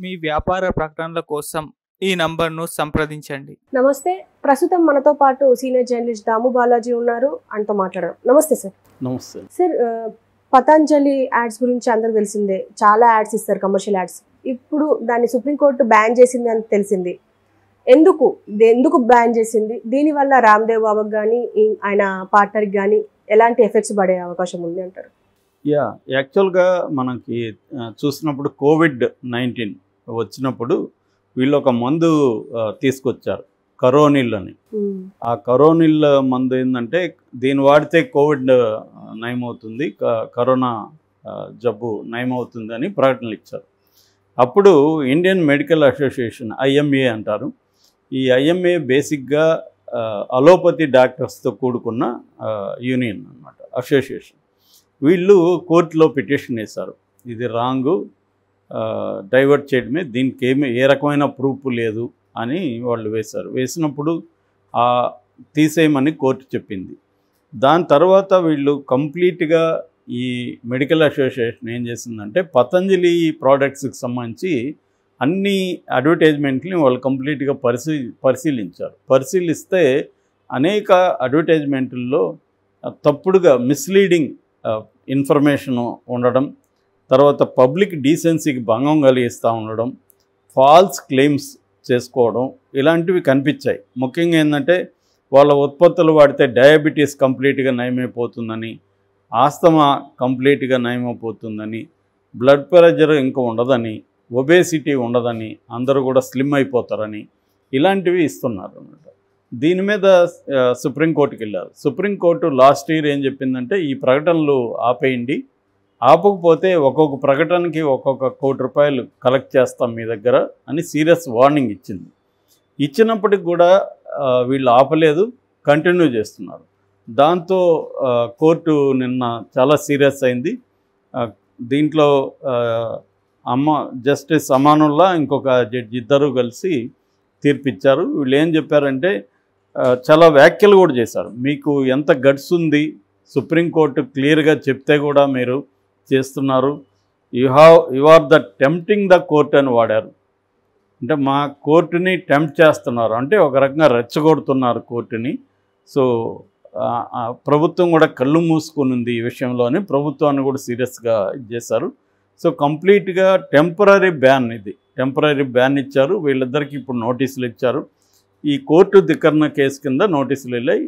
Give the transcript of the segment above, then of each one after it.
మీ వ్యాపార ప్రకటనల కోసం ఈ నంబర్ను సంప్రదించండి. నమస్తే. ప్రస్తుతం మనతో పాటు సీనియర్ జర్నలిస్ట్ దాము బాలాజీ ఉన్నారు. ఆయనతో మాట్లాడదాం. నమస్తే సార్. నమస్తే సార్, పతంజలి యాడ్స్ గురించి అందరికి తెలిసిందే. చాలా యాడ్స్ ఇస్తారు, కమర్షియల్ యాడ్స్. ఇప్పుడు దాన్ని సుప్రీంకోర్టు బ్యాన్ చేసింది అని తెలిసింది. ఎందుకు బ్యాన్ చేసింది? దీనివల్ల రామ్దేవ్ బాబాకి కానీ ఆయన పార్ట్నర్కి కానీ ఎలాంటి ఎఫెక్ట్స్ పడే అవకాశం ఉంది అంటారు? యాక్చువల్గా మనకి చూసినప్పుడు కోవిడ్-19 వచ్చినప్పుడు వీళ్ళు ఒక మందు తీసుకొచ్చారు, కరోనిల్ అని. ఆ కరోనిల్ మందు ఏంటంటే దీన్ని వాడితే కోవిడ్ నయమవుతుంది, కరోనా జబ్బు నయమవుతుంది అని ప్రకటనలు ఇచ్చారు. అప్పుడు ఇండియన్ మెడికల్ అసోసియేషన్, IMA అంటారు. ఈ IMA బేసిక్గా అలోపతి డాక్టర్స్తో కూడుకున్న యూనియన్ అన్నమాట, అసోసియేషన్. వీళ్ళు కోర్టులో పిటిషన్ వేశారు, ఇది రాంగు, డైవర్ట్ చేయడమే, దీనికి ఏ రకమైన ప్రూఫ్ లేదు అని వాళ్ళు వేసినప్పుడు తీసేయమని కోర్టు చెప్పింది. దాని తర్వాత వీళ్ళు కంప్లీట్గా ఈ మెడికల్ అసోసియేషన్ ఏం చేసిందంటే పతంజలి ప్రోడక్ట్స్కి సంబంధించి అన్ని అడ్వర్టైజ్మెంట్ని వాళ్ళు కంప్లీట్గా పరిశీలించారు. పరిశీలిస్తే అనేక అడ్వర్టైజ్మెంట్ల్లో తప్పుడుగా మిస్లీడింగ్ ఇన్ఫర్మేషన్ ఉండడం, తర్వాత పబ్లిక్ డీసెన్సీకి భంగం కలిగిస్తూ ఉండడం, ఫాల్స్ క్లెయిమ్స్ చేసుకోవడం, ఇలాంటివి కనిపించాయి. ముఖ్యంగా ఏంటంటే వాళ్ళ ఉత్పత్తులు వాడితే డయాబెటీస్ కంప్లీట్గా నయమైపోతుందని, ఆస్తమా కంప్లీట్గా నయమైపోతుందని, బ్లడ్ ప్రెషర్ ఇంకా ఉండదని, ఒబేసిటీ ఉండదని, అందరూ కూడా స్లిమ్ అయిపోతారని, ఇలాంటివి ఇస్తున్నారు అన్నమాట. దీని మీద సుప్రీంకోర్టుకి వెళ్ళారు. సుప్రీంకోర్టు లాస్ట్ ఇయర్ ఏం చెప్పిందంటే ఈ ప్రకటనలు ఆపేయండి, ఆపకపోతే ఒక్కొక్క ప్రకటనకి ఒక్కొక్క ₹1 కోటి కలెక్ట్ చేస్తాం మీ దగ్గర అని సీరియస్ వార్నింగ్ ఇచ్చింది. ఇచ్చినప్పటికి కూడా వీళ్ళు ఆపలేదు, కంటిన్యూ చేస్తున్నారు. దాంతో కోర్టు నిన్న చాలా సీరియస్ అయింది. దీంట్లో జస్టిస్ అమానుల్లా ఇంకొక జడ్జి ఇద్దరు కలిసి తీర్పిచ్చారు. వీళ్ళు ఏం చెప్పారంటే చాలా వ్యాఖ్యలు కూడా చేశారు. మీకు ఎంత గట్స్ ఉంది, సుప్రీంకోర్టు క్లియర్గా చెప్తే కూడా మీరు చేస్తున్నారు, you are the tempting the court అని వాడారు. అంటే మా కోర్టుని టెంప్ట్ చేస్తున్నారు, అంటే ఒక రకంగా రెచ్చగొడుతున్నారు కోర్టుని. సో ప్రభుత్వం కూడా కళ్ళు మూసుకుని ఉంది ఈ విషయంలోనే, ప్రభుత్వాన్ని కూడా సీరియస్గా చేశారు. సో కంప్లీట్గా టెంపరరీ బ్యాన్ ఇచ్చారు. వీళ్ళిద్దరికీ ఇప్పుడు నోటీసులు ఇచ్చారు. ఈ కోర్టు ధిక్కరణ కేసు కింద నోటీసులు వెళ్ళాయి.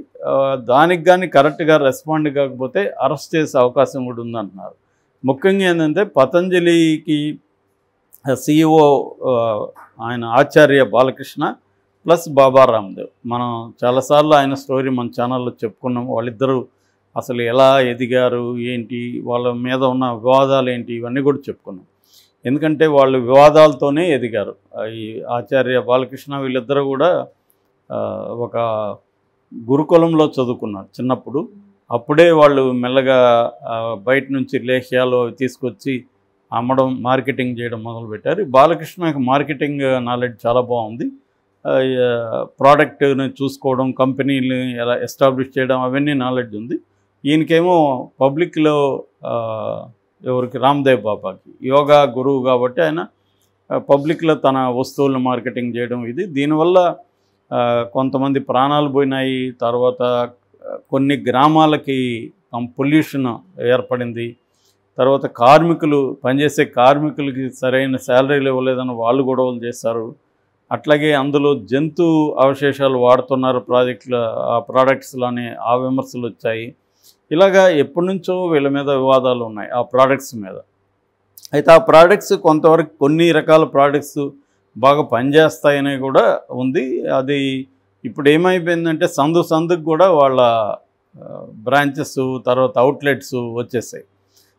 దానికి కానీ కరెక్ట్గా రెస్పాండ్ కాకపోతే అరెస్ట్ చేసే అవకాశం కూడా ఉందంటున్నారు. ముఖ్యంగా ఏంటంటే పతంజలికి CEO ఆయన ఆచార్య బాలకృష్ణ ప్లస్ బాబా రామ్దేవ్. మనం చాలాసార్లు ఆయన స్టోరీ మన ఛానల్లో చెప్పుకున్నాం. వాళ్ళిద్దరూ అసలు ఎలా ఎదిగారు ఏంటి, వాళ్ళ మీద ఉన్న వివాదాలు ఏంటి, ఇవన్నీ కూడా చెప్పుకున్నాం. ఎందుకంటే వాళ్ళు వివాదాలతోనే ఎదిగారు. ఈ ఆచార్య బాలకృష్ణ వీళ్ళిద్దరూ కూడా ఒక గురుకులంలో చదువుకున్నారు చిన్నప్పుడు. అప్పుడే వాళ్ళు మెల్లగా బయట నుంచి లేహ్యాలు తీసుకొచ్చి అమ్మడం, మార్కెటింగ్ చేయడం మొదలుపెట్టారు. బాలకృష్ణకి మార్కెటింగ్ నాలెడ్జ్ చాలా బాగుంది. ప్రోడక్ట్ని చూసుకోవడం, కంపెనీని ఎలా ఎస్టాబ్లిష్ చేయడం, అవన్నీ నాలెడ్జ్ ఉంది. ఈయనకేమో పబ్లిక్లో ఎవరికి, రామ్దేవ్ బాబాకి యోగా గురువు కాబట్టి ఆయన పబ్లిక్లో తన వస్తువులను మార్కెటింగ్ చేయడం ఇది. దీనివల్ల కొంతమంది ప్రాణాలు పోయినాయి. తర్వాత కొన్ని గ్రామాలకి పొల్యూషన్ ఏర్పడింది. తర్వాత పనిచేసే కార్మికులకి సరైన శాలరీలు ఇవ్వలేదని వాళ్ళు గొడవలు చేశారు. అట్లాగే అందులో జంతు అవశేషాలు వాడుతున్నారు ఆ ప్రోడక్ట్స్లోనే, ఆ విమర్శలు వచ్చాయి. ఇలాగా ఎప్పటి నుంచో వీళ్ళ మీద వివాదాలు ఉన్నాయి ఆ ప్రోడక్ట్స్ మీద. అయితే ఆ ప్రోడక్ట్స్ కొంతవరకు కొన్ని రకాల ప్రోడక్ట్స్ బాగా పనిచేస్తాయని కూడా ఉంది. అది ఇప్పుడు ఏమైపోయిందంటే సందుకు కూడా వాళ్ళ బ్రాంచెస్, తర్వాత అవుట్లెట్స్ వచ్చేసాయి.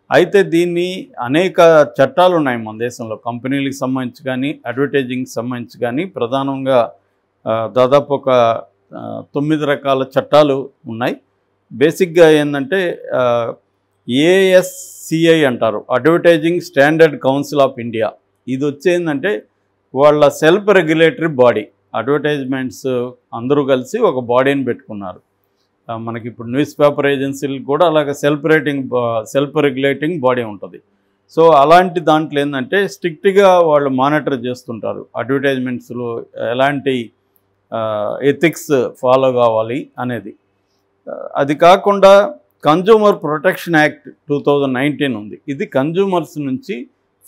అయితే దీన్ని అనేక చట్టాలు ఉన్నాయి మన దేశంలో, కంపెనీలకు సంబంధించి కానీ, అడ్వర్టైజింగ్కి సంబంధించి కానీ. ప్రధానంగా దాదాపు ఒక 9 రకాల చట్టాలు ఉన్నాయి. బేసిక్గా ఏంటంటే ASCI అంటారు, advertising standard council of India. ఇది వచ్చేందంటే వాళ్ళ సెల్ఫ్ రెగ్యులేటరీ బాడీ. అడ్వర్టైజ్మెంట్స్ అందరూ కలిసి ఒక బాడీని పెట్టుకున్నారు. మనకి ఇప్పుడు న్యూస్ పేపర్ ఏజెన్సీలకు కూడా అలాగే సెల్ఫ్ రెగ్యులేటింగ్ బాడీ ఉంటుంది. సో అలాంటి దాంట్లో ఏంటంటే స్ట్రిక్ట్గా వాళ్ళు మానిటర్ చేస్తుంటారు, అడ్వర్టైజ్మెంట్స్లో ఎలాంటి ఎథిక్స్ ఫాలో కావాలి అనేది. అది కాకుండా కన్జ్యూమర్ ప్రొటెక్షన్ యాక్ట్ 2019 ఉంది. ఇది కన్జ్యూమర్స్ నుంచి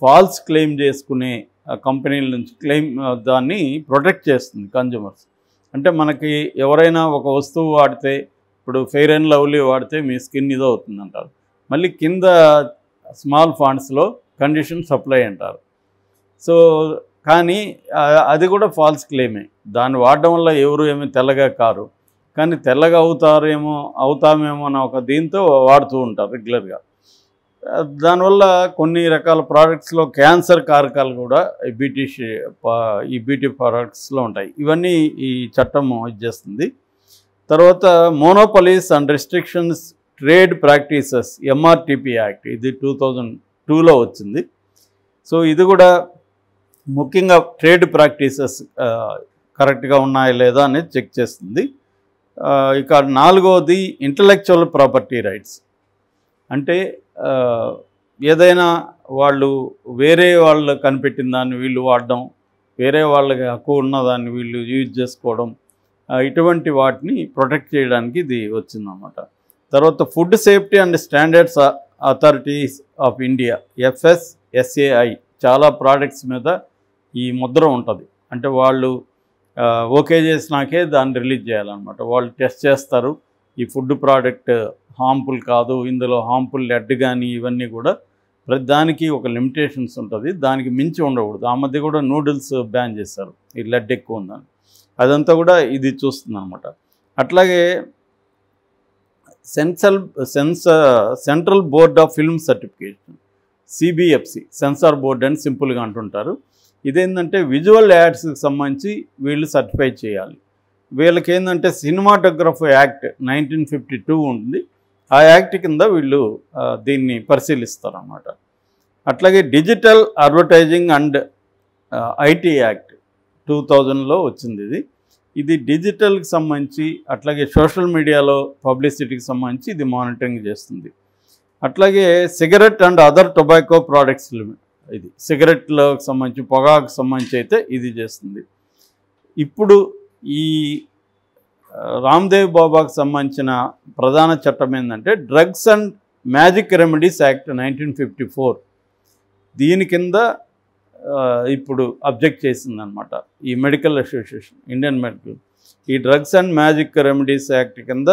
ఫాల్స్ క్లెయిమ్ చేసుకునే కంపెనీల నుంచి దాన్ని ప్రొటెక్ట్ చేస్తుంది కన్జ్యూమర్స్. అంటే మనకి ఎవరైనా ఒక వస్తువు వాడితే, ఇప్పుడు ఫెయిర్ అండ్ లవ్లీ వాడితే మీ స్కిన్ ఇదో అవుతుంది అంటారు, మళ్ళీ కింద స్మాల్ ఫాంట్స్లో కండిషన్ సప్లై అంటారు. సో కానీ అది కూడా ఫాల్స్ క్లెయిమే. దాన్ని వాడడం వల్ల ఎవరు ఏమీ తెల్లగా కారు, కానీ తెల్లగా అవుతామేమో అన్న ఒక దీంతో వాడుతూ ఉంటారు రెగ్యులర్గా. దానివల్ల కొన్ని రకాల ప్రోడక్ట్స్లో క్యాన్సర్ కారకాలు కూడా ఈ బ్యూటీ ప్రోడక్ట్స్లో ఉంటాయి. ఇవన్నీ ఈ చట్టం ఇచ్చేస్తుంది. తర్వాత monopolies and restrictions trade practices MRTP act, ఇది 2002లో వచ్చింది. సో ఇది కూడా ముఖ్యంగా ట్రేడ్ ప్రాక్టీసెస్ కరెక్ట్గా ఉన్నాయా లేదా అనేది చెక్ చేస్తుంది. ఇక 4వది ఇంటలెక్చువల్ ప్రాపర్టీ రైట్స్. అంటే ఏదైనా వాళ్ళు వేరే వాళ్ళు కనిపెట్టిన దాన్ని వీళ్ళు వాడడం, వేరే వాళ్ళకి హక్కు ఉన్నదాన్ని వీళ్ళు యూజ్ చేసుకోవడం, ఇటువంటి వాటిని ప్రొటెక్ట్ చేయడానికి ఇది వచ్చిందన్నమాట. తర్వాత food safety and standards authorities of India FSSAI చాలా ప్రోడక్ట్స్ మీద ఈ ముద్ర ఉంటుంది. అంటే వాళ్ళు ఓకే చేసినాకే దాన్ని రిలీజ్ చేయాలన్నమాట. వాళ్ళు టెస్ట్ చేస్తారు, ఈ ఫుడ్ ప్రోడక్ట్ హార్మ్ఫుల్ కాదు, ఇందులో హార్మ్ఫుల్ లెడ్ కానీ ఇవన్నీ కూడా ప్రతి దానికి ఒక లిమిటేషన్స్ ఉంటుంది, దానికి మించి ఉండకూడదు. ఆ మధ్య కూడా నూడిల్స్ బ్యాన్ చేశారు, ఈ లెడ్ ఎక్కువ ఉందని. అదంతా కూడా ఇది చూస్తుంది అనమాట. అట్లాగే central board of film certification, CBFC, censor board అని సింపుల్గా అంటుంటారు. ఇదేంటంటే విజువల్ యాడ్స్కి సంబంధించి వీళ్ళు సర్టిఫై చేయాలి. వీళ్ళకి ఏంటంటే సినిమాటోగ్రఫీ యాక్ట్ 1952 ఉంది, ఆ యాక్ట్ కింద వీళ్ళు దీన్ని పరిశీలిస్తారన్నమాట. అట్లాగే digital advertising and IT act 2000లో వచ్చింది. ఇది డిజిటల్కి సంబంధించి, అట్లాగే సోషల్ మీడియాలో పబ్లిసిటీకి సంబంధించి ఇది మానిటరింగ్ చేస్తుంది. అట్లాగే cigarette and other tobacco products, ఇది సిగరెట్లకు సంబంధించి, పొగాకు సంబంధించి అయితే ఇది చేస్తుంది. ఇప్పుడు ఈ రామ్దేవ్ బాబాకు సంబంధించిన ప్రధాన చట్టం ఏంటంటే drugs and magic remedies act 1954. దీని కింద ఇప్పుడు అబ్జెక్ట్ చేసిందనమాట ఈ మెడికల్ అసోసియేషన్, ఇండియన్ మెడికల్. ఈ drugs and magic remedies act కింద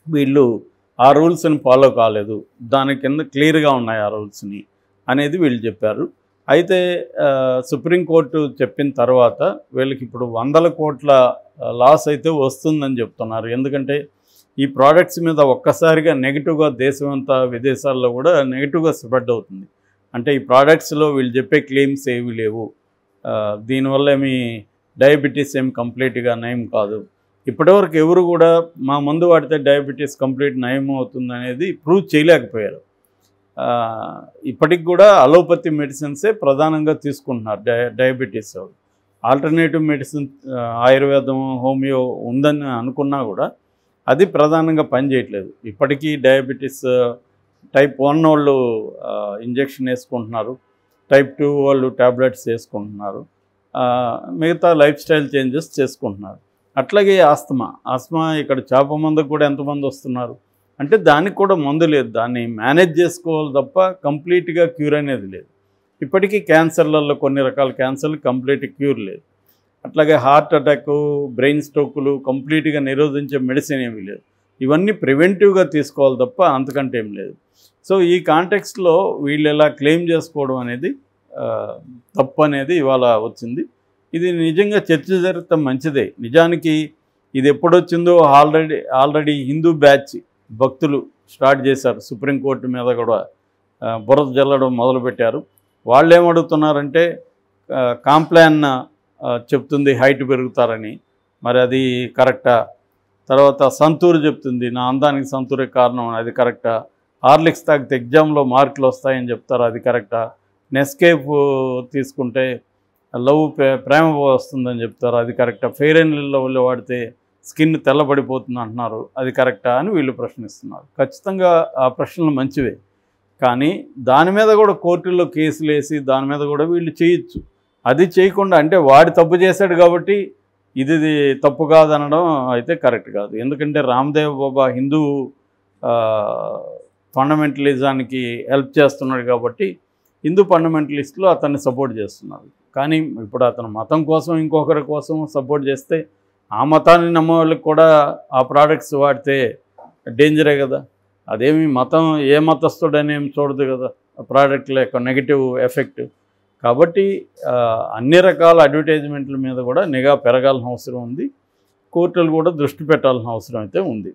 వీళ్ళు ఆ రూల్స్ని ఫాలో కాలేదు, దాని కింద క్లియర్గా ఉన్నాయి ఆ రూల్స్ని అనేది వీళ్ళు చెప్పారు. అయితే సుప్రీంకోర్టు చెప్పిన తర్వాత వీళ్ళకి ఇప్పుడు 100 కోట్ల లాస్ అయితే వస్తుందని చెప్తున్నారు. ఎందుకంటే ఈ ప్రోడక్ట్స్ మీద ఒక్కసారిగా నెగిటివ్గా దేశమంతా విదేశాల్లో కూడా నెగిటివ్గా స్ప్రెడ్ అవుతుంది. అంటే ఈ ప్రోడక్ట్స్లో వీళ్ళు చెప్పే క్లెయిమ్స్ ఏవి లేవు, దీనివల్ల ఏమి డయాబెటీస్ ఏమి కంప్లీట్గా నయం కాదు, ఇప్పటివరకు ఎవరు కూడా మా మందు వాడితే డయాబెటీస్ కంప్లీట్ నయం అవుతుంది అనేది ప్రూవ్ చేయలేకపోయారు. ఇప్పటికి కూడా అలోపతి మెడిసిన్సే ప్రధానంగా తీసుకుంటున్నారు డయాబెటీస్. ఆల్టర్నేటివ్ మెడిసిన్ ఆయుర్వేదం, హోమియో ఉందని అనుకున్నా కూడా అది ప్రధానంగా పనిచేయట్లేదు. ఇప్పటికీ డయాబెటీస్ టైప్ 1 వాళ్ళు ఇంజెక్షన్ వేసుకుంటున్నారు, టైప్ 2 వాళ్ళు ట్యాబ్లెట్స్ వేసుకుంటున్నారు, మిగతా లైఫ్ స్టైల్ చేంజెస్ చేసుకుంటున్నారు. అట్లాగే ఆస్తమా ఇక్కడ చేప మందుకు కూడా ఎంతమంది వస్తున్నారు అంటే దానికి కూడా మందు లేదు, దాన్ని మేనేజ్ చేసుకోవాలి తప్ప కంప్లీట్గా క్యూర్ అనేది లేదు. ఇప్పటికీ క్యాన్సర్లలో కొన్ని రకాల క్యాన్సర్లు కంప్లీట్ క్యూర్ లేదు. అట్లాగే హార్ట్ అటాక్, బ్రెయిన్ స్ట్రోకులు కంప్లీట్గా నిరోధించే మెడిసిన్ ఏమీ లేదు. ఇవన్నీ ప్రివెంటివ్గా తీసుకోవాలి తప్ప అంతకంటే ఏం లేదు. సో ఈ కాంటెక్స్ట్లో వీళ్ళు ఎలా క్లెయిమ్ చేసుకోవడం అనేది తప్పు అనేది ఇవాళ వచ్చింది. ఇది నిజంగా చర్చ జరిగితే మంచిదే. నిజానికి ఇది ఎప్పుడొచ్చిందో ఆల్రెడీ హిందూ బ్యాచ్ భక్తులు స్టార్ట్ చేశారు, సుప్రీంకోర్టు మీద కూడా బురద జల్లడం మొదలుపెట్టారు. వాళ్ళు ఏమడుగుతున్నారంటే కాంప్లాన్ చెప్తుంది హైట్ పెరుగుతారని, మరి అది కరెక్టా? తర్వాత సంతూర్ చెప్తుంది నా అందానికి సంతూరే కారణం, అది కరెక్టా? హార్లిక్స్ తాగితే ఎగ్జామ్లో మార్కులు వస్తాయని చెప్తారు, అది కరెక్టా? నెస్కేఫ్ తీసుకుంటే ప్రేమ వస్తుందని చెప్తారు, అది కరెక్టా? ఫెయిర్ అండ్ లవ్లీ వాడితే స్కిన్ తెల్లబడిపోతుంది అంటున్నారు, అది కరెక్టా అని వీళ్ళు ప్రశ్నిస్తున్నారు. ఖచ్చితంగా ఆ ప్రశ్నలు మంచివే. కానీ దాని మీద కూడా కోర్టుల్లో కేసులు వేసి దాని మీద కూడా వీళ్ళు చేయొచ్చు. అది చేయకుండా అంటే వాడు తప్పు చేశాడు కాబట్టి ఇది తప్పు కాదనడం అయితే కరెక్ట్ కాదు. ఎందుకంటే రామ్దేవ్ బాబా హిందూ ఫండమెంటలిజానికి హెల్ప్ చేస్తున్నాడు కాబట్టి హిందూ ఫండమెంటలిస్టులు అతన్ని సపోర్ట్ చేస్తున్నారు. కానీ ఇప్పుడు అతను మతం కోసం ఇంకొకరి కోసం సపోర్ట్ చేస్తే ఆ మతాన్ని నమ్మే వాళ్ళకి కూడా ఆ ప్రోడక్ట్స్ వాడితే డేంజరే కదా. అదేమి మతం ఏ మతస్థుడని ఏమి చూడదు కదా ఆ ప్రోడక్ట్ల యొక్క నెగిటివ్ ఎఫెక్ట్. కాబట్టి అన్ని రకాల అడ్వర్టైజ్మెంట్ల మీద కూడా నిఘా పెరగాల్సిన అవసరం ఉంది. కోర్టులు కూడా దృష్టి పెట్టాల్సిన అవసరం అయితే ఉంది.